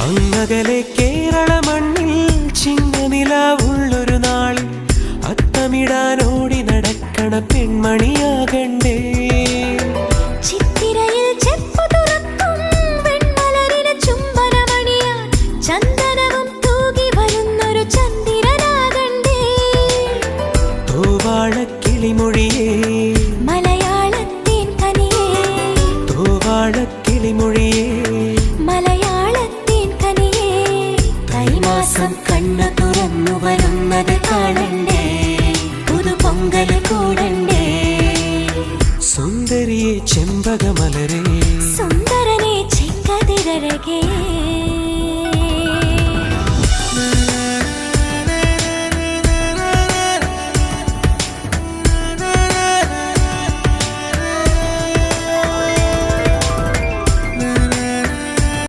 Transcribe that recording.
അങ്ങകലെ കേരള മണ്ണിൽ ചിങ്ങനിലാവുള്ളൊരു നാളിൽ അത്തമിടാനോടി നടക്കണ പെൺമണിയാകണ്ടേ. ചിത്തിരയിൽ ചെപ്പു തുറക്കും വെൺമലരിന് ചുംബനമണിയാൻ ചന്ദനവും തൂകി വരുന്നൊരു ചന്ദ്രനാകണ്ടേ. തോവാളക്കിളിമൊഴിയേ മലയാളത്തിൻ കനിയേ, തോവാളക്കിളിമൊഴിയേ മലയാളത്തിൻ കനിയേ. തൈമാസം കണ്ണു തുറന്നു വരുന്നത് കാണണ്ടേ, പുതുപൊങ്കൽ കൂടണ്ടേ. സുന്ദരിയെ ചെമ്പകമലരേ, സുന്ദരനെ ചെങ്കതിരഴകേ.